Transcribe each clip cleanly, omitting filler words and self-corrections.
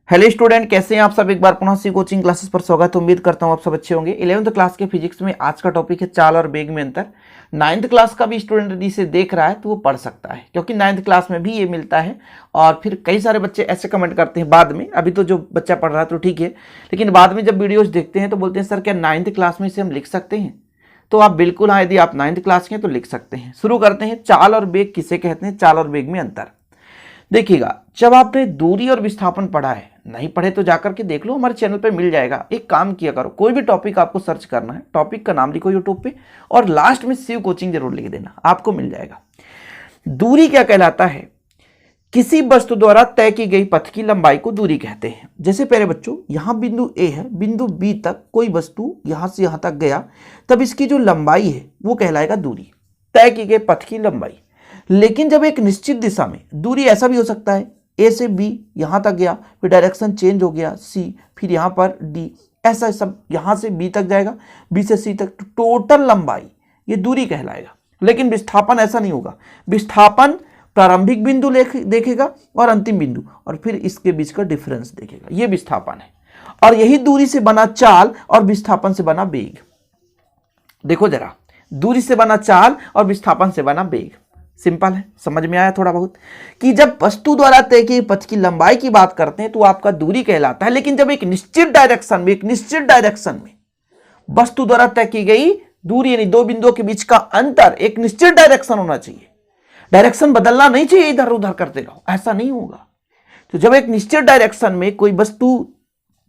Hello student, कैसे हैं आप सब। एक बार पुनः सी कोचिंग क्लासेस पर स्वागत। उम्मीद करता हूं आप सब अच्छे होंगे। 11th क्लास के फिजिक्स में आज का टॉपिक है चाल और वेग में अंतर। 9th क्लास का भी स्टूडेंट यदि इसे देख रहा है तो वो पढ़ सकता है, क्योंकि 9th क्लास में भी ये मिलता है। और फिर कई सारे बच्चे ऐसे कमेंट करते हैं बाद में, अभी तो जो बच्चा पढ़ रहा है तो ठीक है, लेकिन बाद में जब वीडियोज देखते हैं तो बोलते हैं सर क्या 9th क्लास में इसे हम लिख सकते हैं। तो आप बिल्कुल हाँ, यदि आप 9th क्लास के हैं तो लिख सकते हैं। शुरू करते हैं। चाल और वेग किसे कहते हैं, चाल और वेग में अंतर। देखिएगा, जब आपने दूरी और विस्थापन पढ़ा है, नहीं पढ़े तो जाकर के देख लो, हमारे चैनल पे मिल जाएगा। एक काम किया करो, कोई भी टॉपिक आपको सर्च करना है, टॉपिक का नाम लिखो यूट्यूब पे और लास्ट में शिव कोचिंग जरूर लिख देना, आपको मिल जाएगा। दूरी क्या कहलाता है? किसी वस्तु द्वारा तय की गई पथ की लंबाई को दूरी कहते हैं। जैसे प्यारे बच्चों, यहां बिंदु ए है, बिंदु बी तक कोई वस्तु यहां से यहां तक गया, तब इसकी जो लंबाई है वो कहलाएगा दूरी, तय की गई पथ की लंबाई। लेकिन जब एक निश्चित दिशा में, दूरी ऐसा भी हो सकता है ए से बी यहां तक गया, फिर डायरेक्शन चेंज हो गया सी, फिर यहां पर डी, ऐसा सब यहां से बी तक जाएगा, बी से सी तक, तो टोटल लंबाई ये दूरी कहलाएगा। लेकिन विस्थापन ऐसा नहीं होगा। विस्थापन प्रारंभिक बिंदु देखेगा और अंतिम बिंदु, और फिर इसके बीच का डिफरेंस देखेगा, ये विस्थापन है। और यही दूरी से बना चाल और विस्थापन से बना वेग। देखो जरा, दूरी से बना चाल और विस्थापन से बना वेग। सिंपल है, समझ में आया थोड़ा बहुत कि जब वस्तु द्वारा तय की पथ की लंबाई की बात करते हैं तो आपका दूरी कहलाता है। लेकिन जब एक निश्चित डायरेक्शन में वस्तु द्वारा तय की गई दूरी, यानी दो बिंदुओं के बीच का अंतर एक निश्चित डायरेक्शन होना चाहिए, डायरेक्शन बदलना नहीं चाहिए, इधर उधर करते रहो, ऐसा नहीं होगा। तो जब एक निश्चित डायरेक्शन में कोई वस्तु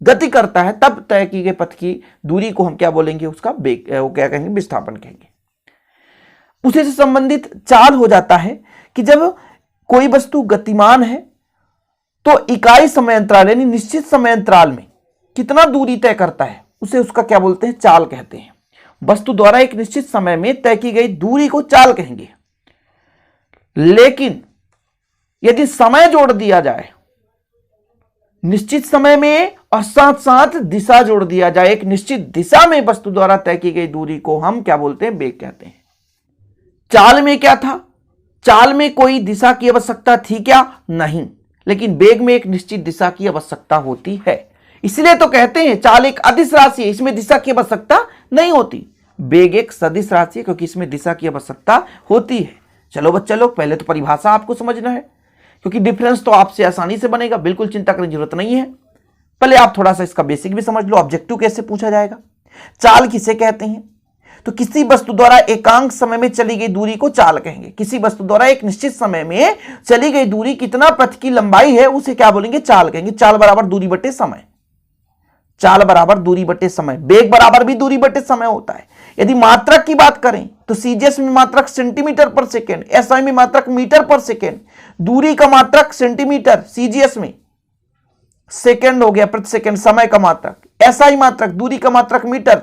गति करता है तब तय की गई पथ की दूरी को हम क्या बोलेंगे, उसका वेग, वो क्या कहेंगे, विस्थापन कहेंगे। उसी से संबंधित चाल हो जाता है कि जब कोई वस्तु गतिमान है तो इकाई समय अंतराल यानी निश्चित समय अंतराल में कितना दूरी तय करता है, उसे उसका क्या बोलते हैं, चाल कहते हैं। वस्तु द्वारा एक निश्चित समय में तय की गई दूरी को चाल कहेंगे। लेकिन यदि समय जोड़ दिया जाए निश्चित समय में और साथ साथ दिशा जोड़ दिया जाए, एक निश्चित दिशा में वस्तु द्वारा तय की गई दूरी को हम क्या बोलते हैं, वेग कहते हैं। चाल में क्या था, चाल में कोई दिशा की आवश्यकता थी क्या? नहीं। लेकिन वेग में एक निश्चित दिशा की आवश्यकता होती है, इसलिए तो कहते हैं चाल एक अदिश राशि है, इसमें दिशा की आवश्यकता नहीं होती। वेग एक सदिश राशि है क्योंकि इसमें दिशा की आवश्यकता होती है। चलो बच्चा लोग, पहले तो परिभाषा आपको समझना है, क्योंकि डिफरेंस तो आपसे आसानी से बनेगा, बिल्कुल चिंता करने की जरूरत नहीं है। पहले आप थोड़ा सा इसका बेसिक भी समझ लो, ऑब्जेक्टिव कैसे पूछा जाएगा। चाल किसे कहते हैं? तो किसी वस्तु द्वारा एकांक समय में चली गई दूरी को चाल कहेंगे। किसी वस्तु द्वारा एक निश्चित समय में चली गई दूरी कितना पथ की लंबाई है उसे क्या बोलेंगे, चाल कहेंगे। चाल बराबर दूरी बटे समय, चाल बराबर दूरी बटे समय। वेग बराबर भी दूरी बटे समय होता है। यदि मात्रक की बात करें तो सीजीएस में मात्रक सेंटीमीटर पर सेकेंड, एसआई में मात्रक मीटर पर सेकेंड। दूरी का मात्रक सेंटीमीटर, सीजीएस में सेकेंड हो गया प्रति सेकेंड, समय का मात्रक। एसआई मात्रक, दूरी का मात्रक मीटर,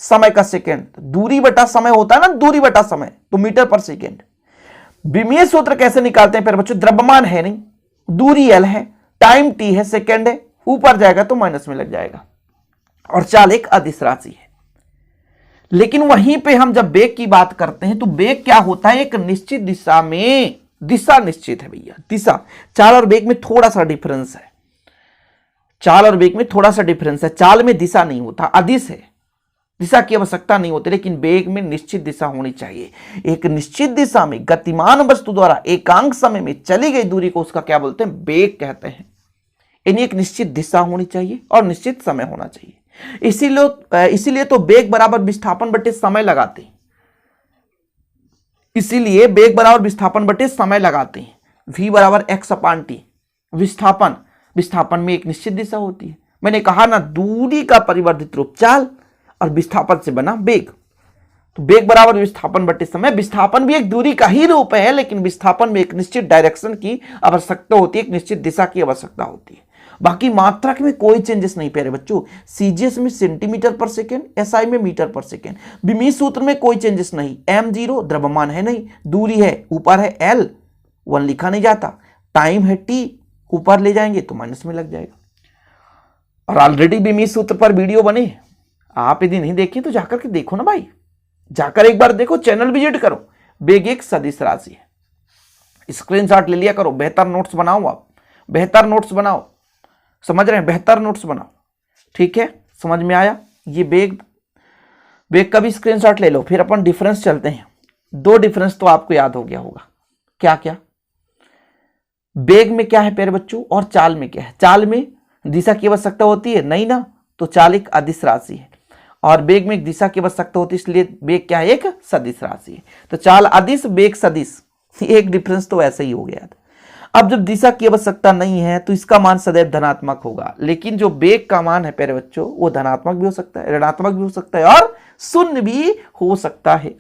समय का सेकेंड। दूरी बटा समय होता है ना, दूरी बटा समय, तो मीटर पर सेकेंड। विमीय सूत्र कैसे निकालते हैं फिर बच्चों? द्रव्यमान है नहीं, दूरी एल है, टाइम टी है, सेकेंड है, ऊपर जाएगा तो माइनस में लग जाएगा। और चाल एक अदिश राशि है। लेकिन वहीं पे हम जब वेग की बात करते हैं तो वेग क्या होता है, एक निश्चित दिशा में, दिशा निश्चित है भैया, दिशा। चाल और वेग में थोड़ा सा डिफरेंस है, चाल और वेग में थोड़ा सा डिफरेंस है। चाल में दिशा नहीं होता, अदिश है, दिशा की आवश्यकता नहीं होती। लेकिन वेग में निश्चित दिशा होनी चाहिए। एक निश्चित दिशा में गतिमान वस्तु द्वारा एकांक समय में चली गई दूरी को उसका क्या बोलते हैं, वेग कहते हैं। यानी एक निश्चित दिशा होनी चाहिए और निश्चित समय होना चाहिए। इसीलिए तो वेग बराबर विस्थापन बटे समय लगाते हैं। इसीलिए वेग बराबर विस्थापन बटे समय लगाते हैं। v बराबर x अपान टी। विस्थापन में एक निश्चित दिशा होती है। मैंने कहा ना, दूरी का परिवर्धित रूप चाल और विस्थापन से बना वेग। तो वेग बराबर विस्थापन बटे समय। विस्थापन भी एक दूरी का ही रूप है, लेकिन विस्थापन में एक निश्चित डायरेक्शन की आवश्यकता होती है, एक निश्चित दिशा की आवश्यकता होती है। बाकी मात्रक में कोई चेंजेस नहीं प्यारे बच्चों। सीजीएस में सेंटीमीटर पर सेकेंड, एसआई में मीटर पर सेकेंड। विमीय सूत्र में कोई चेंजेस नहीं। m0 द्रव्यमान है नहीं, दूरी है, ऊपर है l, 1 लिखा नहीं जाता। टाइम है t, ऊपर ले जाएंगे तो माइनस में लग जाएगा। और ऑलरेडी विमीय सूत्र पर वीडियो बने, आप यदि नहीं देखें तो जाकर के देखो ना भाई, जाकर एक बार देखो, चैनल विजिट करो। वेग एक सदिश राशि है। स्क्रीनशॉट ले लिया करो, बेहतर नोट्स बनाओ, आप बेहतर नोट्स बनाओ। समझ रहे हैं? बेहतर नोट्स बनाओ, ठीक है? समझ में आया? ये बेग का भी स्क्रीनशॉट ले लो। फिर अपन डिफरेंस चलते हैं। 2 डिफरेंस तो आपको याद हो गया होगा। क्या क्या? बेग में क्या है प्यारे बच्चों और चाल में क्या है? चाल में दिशा की आवश्यकता होती है नहीं ना, तो चाल एक अदिश राशि है, और बेग में एक दिशा की आवश्यकता होती है, इसलिए बेग क्या है? एक सदिश राशि है। तो चाल अदिश, बेग सदिश, एक डिफरेंस तो ऐसे ही हो गया था। अब जब दिशा की आवश्यकता नहीं है तो इसका मान सदैव धनात्मक होगा, लेकिन जो बेग का मान है प्यारे बच्चों वो धनात्मक भी हो सकता है, ऋणात्मक भी हो सकता है और शून्य भी हो सकता है।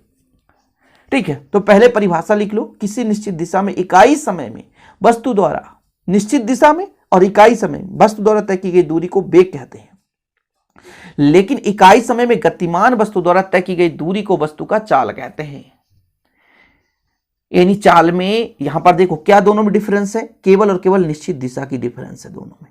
ठीक है, तो पहले परिभाषा लिख लो। किसी निश्चित दिशा में इकाई समय में वस्तु द्वारा, निश्चित दिशा में और इकाई समय वस्तु द्वारा तय की गई दूरी को बेग कहते हैं, लेकिन इकाई समय में गतिमान वस्तु द्वारा तय की गई दूरी को वस्तु का चाल कहते हैं। यानी चाल में यहां पर देखो क्या दोनों में डिफरेंस है? केवल और केवल निश्चित दिशा की डिफरेंस है दोनों में।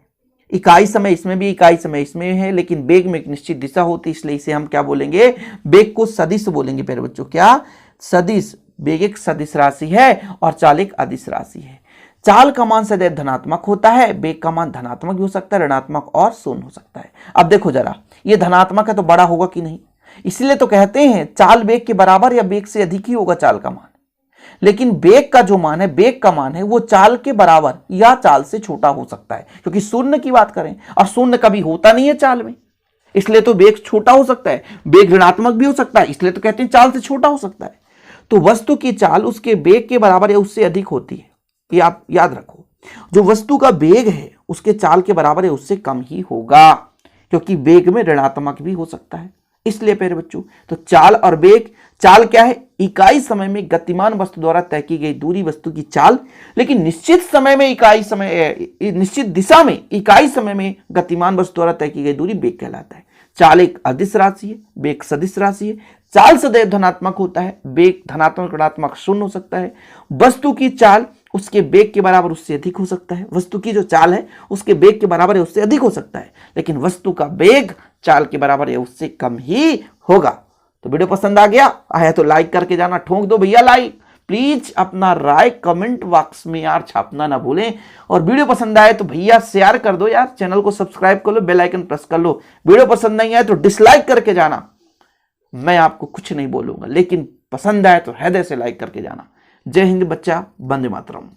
इकाई समय इसमें भी, इकाई समय इसमें है, लेकिन बेग में एक निश्चित दिशा होती है, इसलिए इसे हम क्या बोलेंगे? बेग को सदिश बोलेंगे प्यारे बच्चों। क्या? सदिश। बेग एक सदिश राशि है और चाल एक अदिश राशि है। चाल का मान सदैव धनात्मक होता है, बेग का मान धनात्मक भी हो सकता है, ऋणात्मक और शून्य हो सकता है। अब देखो जरा, ये धनात्मक है तो बड़ा होगा कि नहीं? इसलिए तो कहते हैं चाल बेग के बराबर या बेग से अधिक ही होगा चाल का मान। लेकिन बेग का जो मान है, बेग का मान है वो चाल के बराबर या चाल से छोटा हो सकता है, क्योंकि शून्य की बात करें और शून्य कभी होता नहीं है चाल में, इसलिए तो बेग छोटा हो सकता है। बेग ऋणात्मक भी हो सकता है, इसलिए तो कहते हैं चाल से छोटा हो सकता है। तो वस्तु की चाल उसके बेग के बराबर या उससे अधिक होती है, ये आप याद रखो। जो वस्तु का बेग है उसके चाल के बराबर या उससे कम ही होगा, क्योंकि बेग में ऋणात्मक भी हो सकता है। इसलिए प्यारे बच्चों, तो चाल और बेग, चाल क्या है? इकाई समय में गतिमान वस्तु द्वारा तय की गई दूरी वस्तु की चाल, लेकिन निश्चित समय में इकाई समय, निश्चित दिशा में इकाई समय में गतिमान वस्तु द्वारा तय की गई दूरी बेग कहलाता है। चाल एक अदिश राशि है, बेग सदिश राशि है। चाल सदैव धनात्मक होता है, बेग धनात्मक ऋणात्मक शून्य हो सकता है। वस्तु की चाल उसके बेग के बराबर उससे अधिक हो सकता है। वस्तु की जो चाल है उसके बेग के बराबर है उससे अधिक हो सकता है, लेकिन वस्तु का बेग चाल के बराबर है उससे कम ही होगा। तो वीडियो पसंद आ गया? आया तो लाइक करके जाना, ठोक दो भैया लाइक। प्लीज अपना राय कमेंट बॉक्स में यार छापना ना भूलें, और वीडियो पसंद आए तो भैया शेयर कर दो यार, चैनल को सब्सक्राइब कर लो, बेल आइकन प्रेस कर लो। वीडियो पसंद नहीं आए तो डिसलाइक करके जाना, मैं आपको कुछ नहीं बोलूंगा, लेकिन पसंद आए तो हृदय से लाइक करके जाना। जय हिंद बच्चा, वंदे मातरम।